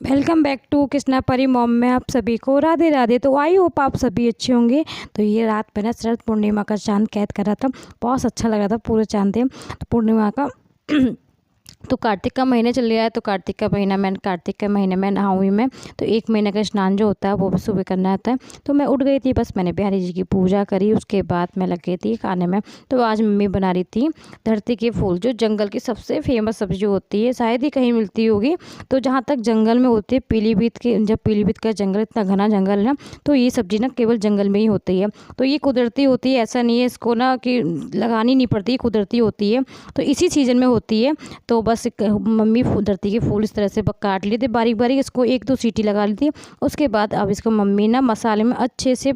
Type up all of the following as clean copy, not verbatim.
Welcome back to Krishna परी mom में आप सभी को राधे राधे। तो आई होप आप सभी अच्छे होंगे। तो ये रात पे ना शरद पूर्णिमा का चांद कैद कर रहा था, बहुत अच्छा लग रहा था पूरे चांद थे तो पूर्णिमा का तो कार्तिक का महीने चल रहा है। तो कार्तिक के महीने में नहाऊँगी मैं। तो 1 महीने का स्नान जो होता है वो भी सुबह करना होता है। तो मैं उठ गई थी, बस मैंने बिहारी जी की पूजा करी, उसके बाद मैं लग गई थी खाने में। तो आज मम्मी बना रही थी धरती के फूल, जो जंगल की सबसे फेमस सब्जी होती है, शायद ही कहीं मिलती होगी। तो जहाँ तक जंगल में होती है, पीलीभीत के, जब पीलीभीत का जंगल इतना घना जंगल है ना, तो ये सब्जी ना केवल जंगल में ही होती है। तो ये कुदरती होती है, ऐसा नहीं है इसको ना कि लगानी नहीं पड़ती, कुदरती होती है। तो इसी सीजन में होती है। तो बस मम्मी धरती के फूल इस तरह से काट लिए थे बारीक बारीक, इसको 1-2 सीटी लगा ली थी। उसके बाद अब इसको मम्मी ना मसाले में अच्छे से,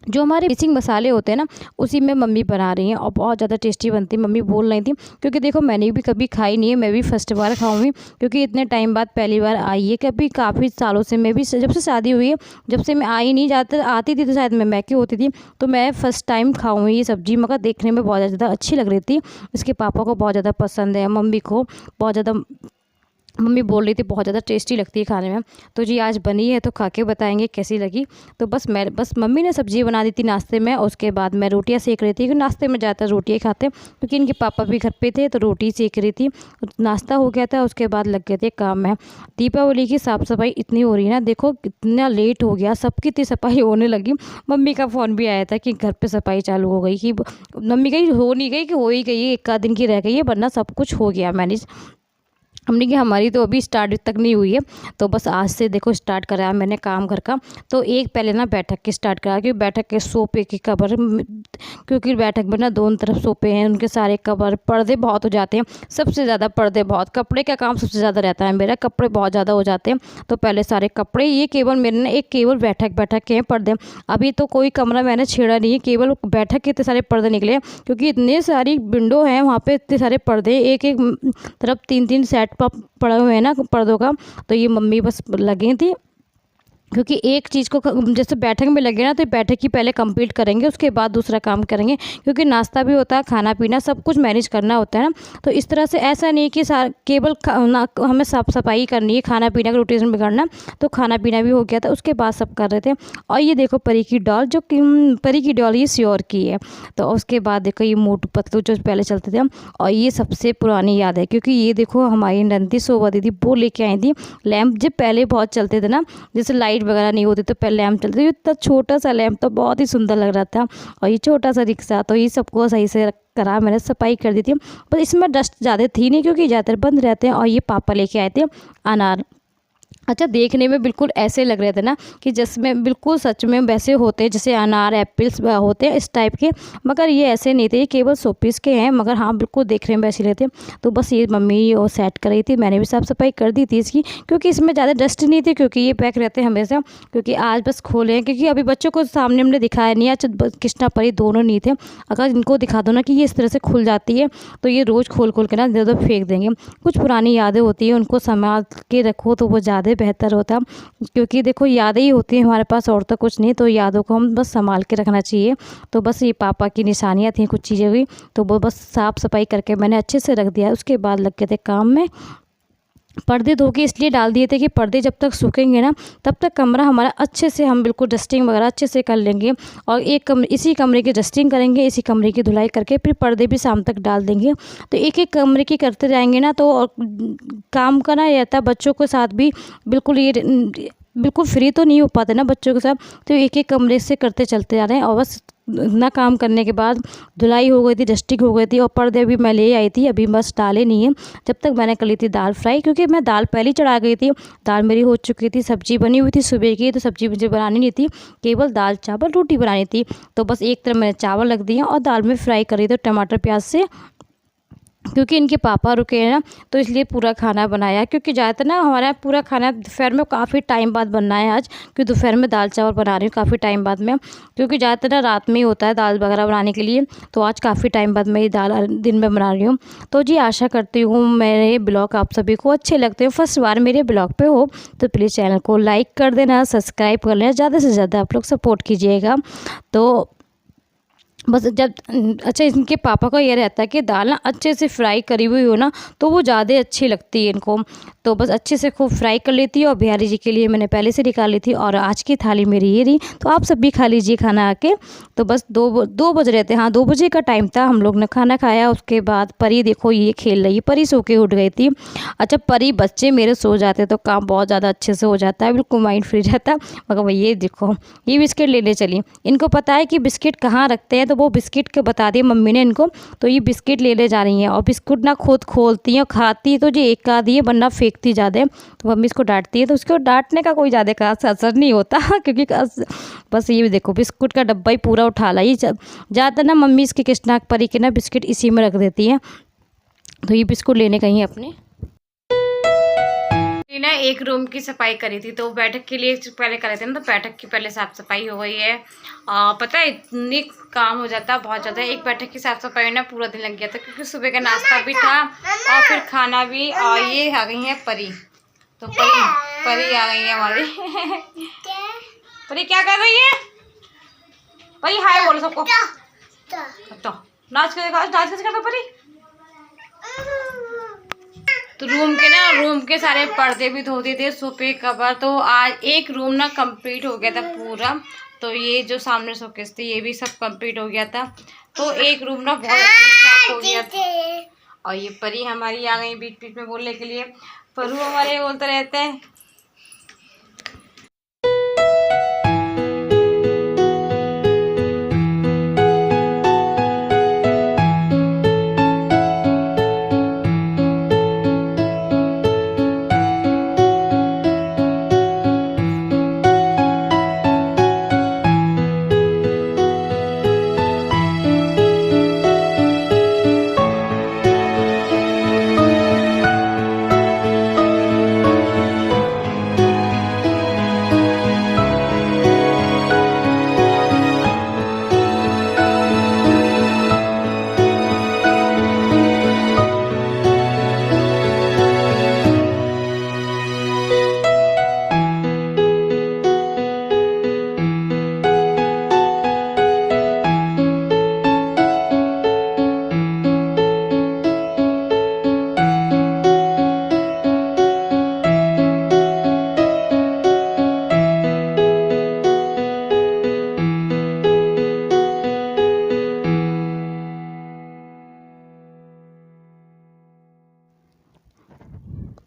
जो हमारे मिक्सिंग मसाले होते हैं ना, उसी में मम्मी बना रही हैं और बहुत ज़्यादा टेस्टी बनती है। मम्मी बोल रही थी, क्योंकि देखो मैंने भी कभी खाई नहीं है, मैं भी फर्स्ट बार खाऊंगी, क्योंकि इतने टाइम बाद पहली बार आई है। कभी काफ़ी सालों से, मैं भी जब से शादी हुई है, जब से मैं आई नहीं, ज़्यादातर आती थी तो शायद मैं मैके होती थी, तो मैं फ़र्स्ट टाइम खाऊंगी ये सब्ज़ी। मगर देखने में बहुत ज़्यादा अच्छी लग रही थी, इसके पापा को बहुत ज़्यादा पसंद है, मम्मी को बहुत ज़्यादा, मम्मी बोल रही थी बहुत ज़्यादा टेस्टी लगती है खाने में। तो जी आज बनी है तो खा के बताएंगे कैसी लगी। तो बस मम्मी ने सब्ज़ी बना दी थी नाश्ते में, और उसके बाद मैं रोटियां सेक रही थी, क्योंकि नाश्ते में ज़्यादातर रोटियां खाते हैं, क्योंकि इनके पापा भी घर पे थे, तो रोटी सेक रही थी। नाश्ता हो गया था, उसके बाद लग गए थे काम में। दीपावली की साफ़ सफाई इतनी हो रही है ना, देखो कितना लेट हो गया, सबकी इतनी सफाई होने लगी। मम्मी का फ़ोन भी आया था कि घर पर सफाई चालू हो गई, कि मम्मी कहीं हो नहीं गई कि हो ही गई है, 1 आध दिन की रह गई है, वरना सब कुछ हो गया मैनेज। हमने कि हमारी तो अभी स्टार्ट तक नहीं हुई है। तो बस आज से देखो स्टार्ट कराया मैंने काम घर का। तो एक पहले ना बैठक की स्टार्ट कराया, क्योंकि बैठक के सोफे की कवर, क्योंकि बैठक में ना दोनों तरफ सोफे हैं, उनके सारे कवर, पर्दे बहुत हो जाते हैं। सबसे ज़्यादा पर्दे, बहुत कपड़े का काम सबसे ज़्यादा रहता है मेरा, कपड़े बहुत ज़्यादा हो जाते हैं। तो पहले सारे कपड़े, ये केवल मेरे ना एक केवल बैठक के हैं पर्दे। अभी तो कोई कमरा मैंने छेड़ा नहीं है, केवल बैठक के इतने सारे पर्दे निकले हैं, क्योंकि इतने सारी विंडो हैं वहाँ पे, इतने सारे पर्दे, एक एक तरफ 3-3 सेट पड़े हुए हैं ना पर्दों का। तो ये मम्मी बस लगी थी, क्योंकि एक चीज़ को जैसे बैठक में लगे ना, तो बैठक ही पहले कंप्लीट करेंगे, उसके बाद दूसरा काम करेंगे, क्योंकि नाश्ता भी होता है, खाना पीना सब कुछ मैनेज करना होता है ना। तो इस तरह से ऐसा नहीं कि केवल हमें साफ सफाई करनी है, खाना पीना का रोटेशन बिगड़ना। तो खाना पीना भी हो गया था, उसके बाद सब कर रहे थे। और ये देखो परी की डॉल, जो परी की डॉल ये श्योर की है। तो उसके बाद देखो ये मोटू पतलू जो पहले चलते थे हम, और ये सबसे पुरानी याद है, क्योंकि ये देखो हमारी नंदी शोभा दीदी वो लेके आई थी लैम्प, जब पहले बहुत चलते थे ना, जैसे लाइट वगैरह नहीं होती तो पहले लैम्प चलते थे, इतना छोटा सा लैम्प तो बहुत ही सुंदर लग रहा था। और ये छोटा सा रिक्शा, तो ये सबको सही से करा, मैंने सफाई कर दी थी। पर इसमें डस्ट ज़्यादा थी नहीं, क्योंकि ज़्यादातर बंद रहते हैं। और ये पापा लेके आए थे अनार। अच्छा, देखने में बिल्कुल ऐसे लग रहे थे ना कि जिसमें बिल्कुल सच में वैसे होते हैं जैसे अनार एप्पल्स होते हैं इस टाइप के, मगर ये ऐसे नहीं थे, ये केवल शोपीस के हैं, मगर हाँ बिल्कुल देखने में वैसे रहते। तो बस ये मम्मी वो सेट कर रही थी, मैंने भी साफ़ सफाई कर दी थी इसकी, क्योंकि इसमें ज़्यादा डस्ट नहीं थी, क्योंकि ये पैक रहते हैं हमेशा। क्योंकि आज बस खोले हैं, क्योंकि अभी बच्चों को सामने हमने दिखाया नहीं, आज कृष्णा परी दोनों नहीं थे। अगर इनको दिखा दो ना कि ये इस तरह से खुल जाती है, तो ये रोज़ खोल खोल के ना इधर उधर फेंक देंगे। कुछ पुरानी यादें होती हैं, उनको संभाल के रखो तो वो ज़्यादा बेहतर होता, क्योंकि देखो यादें ही होती हैं हमारे पास, और तो कुछ नहीं। तो यादों को हम बस संभाल के रखना चाहिए। तो बस ये पापा की निशानियाँ थी, कुछ चीज़ें हुई, तो वो बस साफ़ सफाई करके मैंने अच्छे से रख दिया। उसके बाद लग गए थे काम में। पर्दे धो के इसलिए डाल दिए थे कि पर्दे जब तक सूखेंगे ना, तब तक कमरा हमारा अच्छे से, हम बिल्कुल डस्टिंग वगैरह अच्छे से कर लेंगे। और इसी कमरे की डस्टिंग करेंगे, इसी कमरे की धुलाई करके फिर पर्दे भी शाम तक डाल देंगे। तो एक एक कमरे की करते जाएंगे ना, तो और काम करना रहता है बच्चों के साथ भी। बिल्कुल ये बिल्कुल फ्री तो नहीं हो पाते ना बच्चों के साथ, तो एक एक कमरे से करते चलते जा रहे हैं। और बस इतना काम करने के बाद धुलाई हो गई थी, डस्टिंग हो गई थी, और पर्दे भी मैं ले आई थी, अभी बस डाले नहीं है। जब तक मैंने कर ली थी दाल फ्राई, क्योंकि मैं दाल पहले ही चढ़ा गई थी, दाल मेरी हो चुकी थी, सब्जी बनी हुई थी सुबह की, तो सब्जी मुझे बनानी नहीं थी, केवल दाल चावल रोटी बनानी थी। तो बस एक तरफ मैंने चावल रख दिया और दाल में फ्राई करी थी टमाटर प्याज से, क्योंकि इनके पापा रुके हैं ना, तो इसलिए पूरा खाना बनाया। क्योंकि ज़्यादातर ना हमारा पूरा खाना दोपहर में काफ़ी टाइम बाद बनना है आज, क्योंकि दोपहर में दाल चावल बना रही हूँ काफ़ी टाइम बाद में, क्योंकि ज़्यादातर ना रात में ही होता है दाल वगैरह बनाने के लिए। तो आज काफ़ी टाइम बाद मैं ये दाल दिन में बना रही हूँ। तो जी आशा करती हूँ मेरे ब्लॉग आप सभी को अच्छे लगते हैं। फर्स्ट बार मेरे ब्लॉग पे हो तो प्लीज़ चैनल को लाइक कर देना, सब्सक्राइब कर लेना, ज़्यादा से ज़्यादा आप लोग सपोर्ट कीजिएगा। तो बस जब अच्छा इनके पापा का ये रहता है कि दाल ना अच्छे से फ्राई करी हुई हो ना तो वो ज़्यादा अच्छी लगती है इनको। तो बस अच्छे से खूब फ्राई कर लेती है और बिहारी जी के लिए मैंने पहले से निकाल ली थी और आज की थाली मेरी ये रही। तो आप सब भी खा लीजिए खाना आके। तो बस 2 बज रहे थे, हाँ 2 बजे का टाइम था। हम लोग ने खाना खाया, उसके बाद परी देखो ये खेल रही है। परी सो के उठ गई थी। अच्छा परी बच्चे मेरे सो जाते तो काम बहुत ज़्यादा अच्छे से हो जाता है, बिल्कुल माइंड फ्री रहता है। मगर ये देखो ये बिस्किट लेने चली। इनको पता है कि बिस्किट कहाँ रखते हैं, तो वो बिस्किट के बता दिए मम्मी ने इनको। तो ये बिस्किट लेने जा रही हैं और बिस्कुट ना खुद खोलती हैं और खाती है तो ये एक आधी है, वरना फेंकती ज़्यादा है। तो मम्मी इसको डांटती है, तो उसको डांटने का कोई ज़्यादा खास असर नहीं होता क्योंकि बस ये देखो बिस्कुट का डब्बा ही पूरा उठा ला। ये ज़्यादातर ना मम्मी इसके कृष्णा परी के ना बिस्किट इसी में रख देती है। तो ये बिस्कुट लेने गई हैं अपने ना। एक रूम की सफाई करी थी तो बैठक के लिए पहले करे थे ना, तो बैठक की पहले साफ सफाई हो गई है। पता है इतनी काम हो जाता है बहुत ज़्यादा। एक बैठक की साफ सफाई ना पूरा दिन लग गया था क्योंकि सुबह का नाश्ता भी था और फिर खाना भी। और ये आ गई है परी। तो परी आ गई है हमारी परी क्या कर रही है? परी हाय बोलो सबको। तो नाच कैसे करता परी? तो रूम के सारे पर्दे भी धो दिए थे, सोफे कवर। तो आज एक रूम ना कंप्लीट हो गया था पूरा। तो ये जो सामने शोकेस थी ये भी सब कंप्लीट हो गया था। तो एक रूम ना बहुत अच्छे से साफ हो गया था। और ये परी हमारी आ गई बीच बीच में बोलने के लिए। परू हमारे बोलते रहते हैं।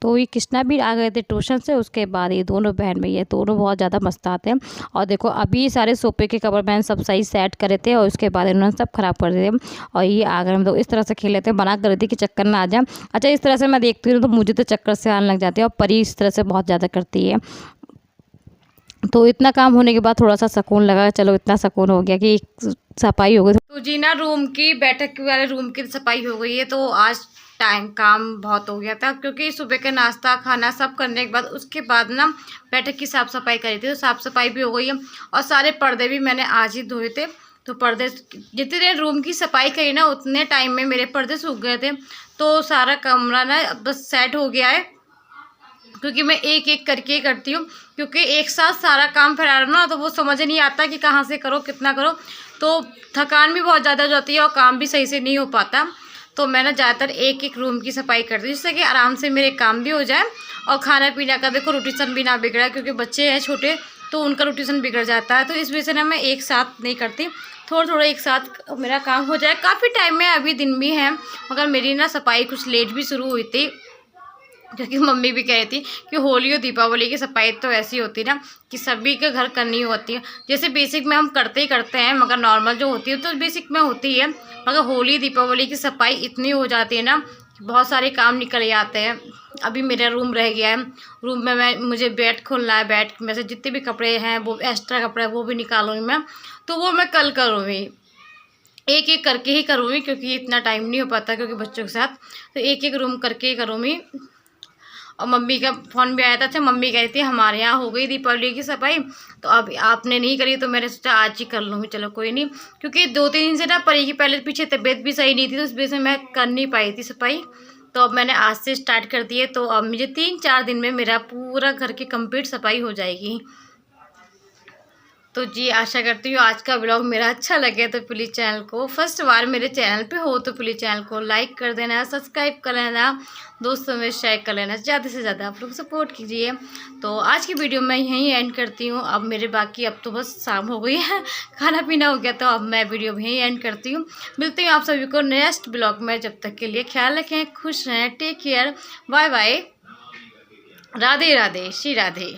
तो ये कृष्णा भी आ गए थे ट्यूशन से। उसके बाद ये दोनों बहन भैया दोनों बहुत ज़्यादा मस्त आते हैं। और देखो अभी सारे सोफे के कवर मैंने सब सही सेट करे थे और उसके बाद इन्होंने सब खराब कर दिए। और ये आ गए हम लोग इस तरह से खेल लेते हैं, मना कर रही थी कि चक्कर ना आ जाए। अच्छा इस तरह से मैं देखती हूँ तो मुझे तो चक्कर से आने लग जाती है और परी इस तरह से बहुत ज़्यादा करती है। तो इतना काम होने के बाद थोड़ा सा सुकून लगा, चलो इतना सुकून हो गया कि सफाई हो गई। तो जी ना रूम की बैठक वाले रूम की सफाई हो गई है। तो आज काम बहुत हो गया था क्योंकि सुबह का नाश्ता खाना सब करने के बाद उसके बाद ना बैठक की साफ़ सफाई करी थी। तो साफ़ सफाई भी हो गई है और सारे पर्दे भी मैंने आज ही धोए थे। तो पर्दे जितने देर रूम की सफाई करी ना उतने टाइम में मेरे पर्दे सूख गए थे। तो सारा कमरा ना बस सेट हो गया है क्योंकि मैं एक एक करके ही करती हूँ। क्योंकि एक साथ सारा काम फैला रहा ना तो वो समझ नहीं आता कि कहाँ से करो कितना करो। तो थकान भी बहुत ज़्यादा हो जाती है और काम भी सही से नहीं हो पाता। तो मैं ना ज़्यादातर एक एक रूम की सफाई करती हूँ जिससे कि आराम से मेरे काम भी हो जाए और खाना पीना का देखो रूटीन भी ना बिगड़ा क्योंकि बच्चे हैं छोटे तो उनका रूटीन बिगड़ जाता है। तो इस वजह से ना मैं एक साथ नहीं करती, थोड़ा थोड़ा एक साथ मेरा काम हो जाए। काफ़ी टाइम में अभी दिन भी है मगर मेरी ना सफाई कुछ लेट भी शुरू हुई थी क्योंकि मम्मी भी कह रही थी कि होली और दीपावली की सफाई तो ऐसी होती है ना कि सभी के घर करनी होती है। जैसे बेसिक में हम करते ही करते हैं मगर नॉर्मल जो होती है तो बेसिक में होती है मगर होली दीपावली की सफाई इतनी हो जाती है ना कि बहुत सारे काम निकल जाते हैं। अभी मेरा रूम रह गया है, रूम में मुझे बेड खोलना है। बेड में से जितने भी कपड़े हैं वो एक्स्ट्रा कपड़े वो भी निकालूंगी मैं। तो वो मैं कल करूँगी, एक एक करके ही करूँगी क्योंकि इतना टाइम नहीं हो पाता क्योंकि बच्चों के साथ। तो एक एक रूम करके ही करूँगी। और मम्मी का फ़ोन भी आया था। अच्छा मम्मी कह रही थी हमारे यहाँ हो गई दीपावली की सफाई तो अब आपने नहीं करी तो मैंने सोचा आज ही कर लूँगी। चलो कोई नहीं क्योंकि 2-3 दिन से ना परी की पहले पीछे तबीयत भी सही नहीं थी तो उस वजह से मैं कर नहीं पाई थी सफाई। तो अब मैंने आज से स्टार्ट कर दी है। तो अब मुझे 3-4 दिन में मेरा पूरा घर की कंप्लीट सफाई हो जाएगी। तो जी आशा करती हूँ आज का ब्लॉग मेरा अच्छा लगे, तो प्लीज़ चैनल को फर्स्ट बार मेरे चैनल पे हो तो प्लीज़ चैनल को लाइक कर देना, सब्सक्राइब कर लेना, दोस्तों में शेयर कर लेना, ज़्यादा से ज़्यादा आप लोग सपोर्ट कीजिए। तो आज की वीडियो मैं यहीं एंड करती हूँ। अब मेरे बाकी अब तो बस शाम हो गई है, खाना पीना हो गया, तो अब मैं वीडियो यहीं एंड करती हूँ। मिलती हूँ आप सभी को नेक्स्ट ब्लॉग में। जब तक के लिए ख्याल रखें, खुश रहें, take care, bye bye, Radhe Radhe, Shri Radhe.